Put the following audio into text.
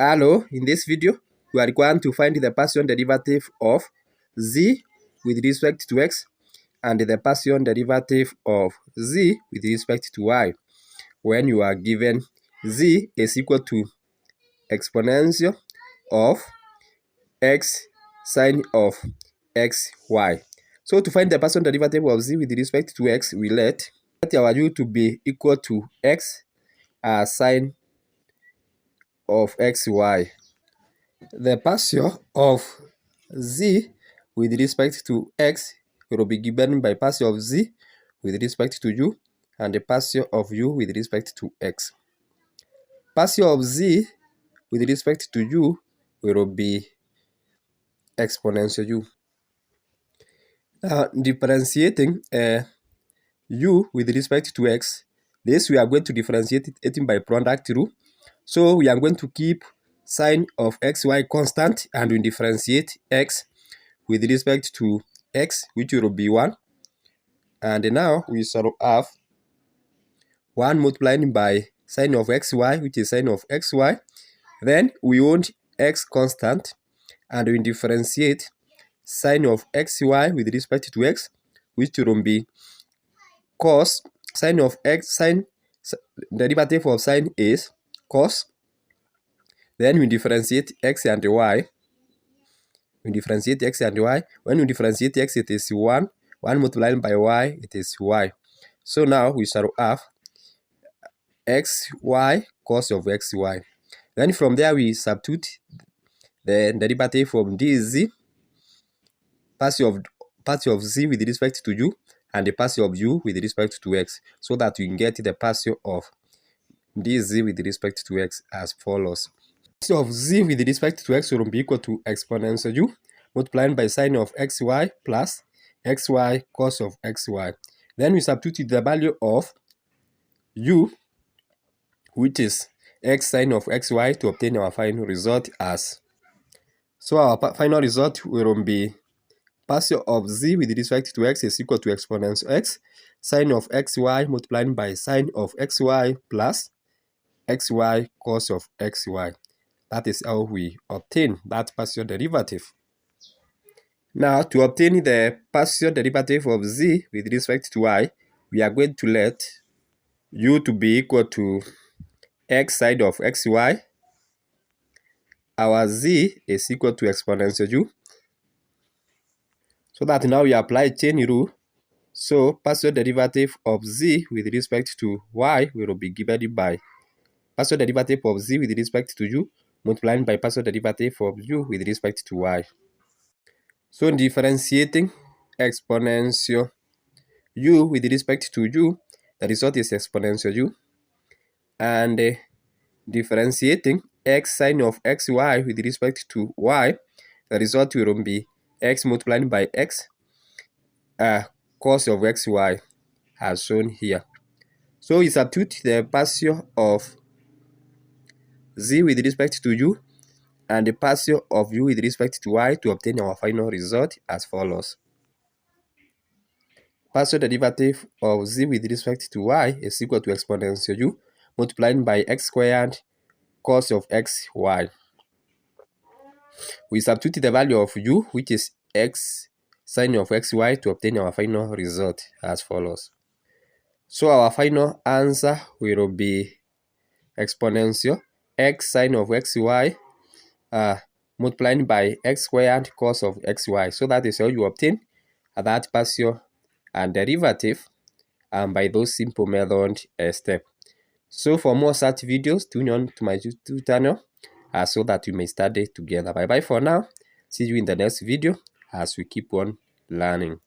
Hello, in this video, we are going to find the partial derivative of z with respect to x and the partial derivative of z with respect to y when you are given z is equal to exponential of x sine of xy. So to find the partial derivative of z with respect to x, we let our u to be equal to x sine of xy. The partial of z with respect to x will be given by partial of z with respect to u and the partial of u with respect to x. Partial of z with respect to u will be exponential u. Differentiating u with respect to x, this we are going to differentiate it by product rule. So we are going to keep sine of xy constant and we differentiate x with respect to x, which will be 1. And now we shall have 1 multiplied by sine of xy, which is sine of xy. Then we want x constant and we differentiate sine of xy with respect to x, which will be cos sine of x, derivative of sine is cos. Then we differentiate x and y. We differentiate x and y. When we differentiate x, it is 1. 1 multiplied by y, it is y. So now we shall have xy cos of xy. Then from there we substitute the derivative from dz, partial of z with respect to u, and the partial of u with respect to x, so that we can get the partial of dz with respect to x as follows. Partial of z with respect to x will be equal to exponential u multiplied by sine of xy plus xy cos of xy. Then we substitute the value of u, which is x sine of xy, to obtain our final result as. So our final result will be partial of z with respect to x is equal to exponential x sine of xy multiplied by sine of xy plus xy cos of xy. That is how we obtain that partial derivative. Now, to obtain the partial derivative of z with respect to y, we are going to let u to be equal to x sine of xy. Our z is equal to exponential u. So that now we apply chain rule. So partial derivative of z with respect to y will be given by partial derivative of z with respect to u multiplied by partial derivative of u with respect to y. So differentiating exponential u with respect to u, the result is exponential u. And differentiating x sine of xy with respect to y, the result will be x multiplied by x cos of xy as shown here. So we substitute the partial of z with respect to u and the partial of u with respect to y to obtain our final result as follows. Partial derivative of z with respect to y is equal to exponential u multiplied by x squared cos of xy. We substitute the value of u, which is x sine of xy, to obtain our final result as follows. So our final answer will be exponential x sine of xy multiplied by x squared cos of xy. So that is how you obtain that partial and derivative by those simple method steps. So for more such videos, tune on to my YouTube channel so that we may study together. Bye bye for now. See you in the next video as we keep on learning.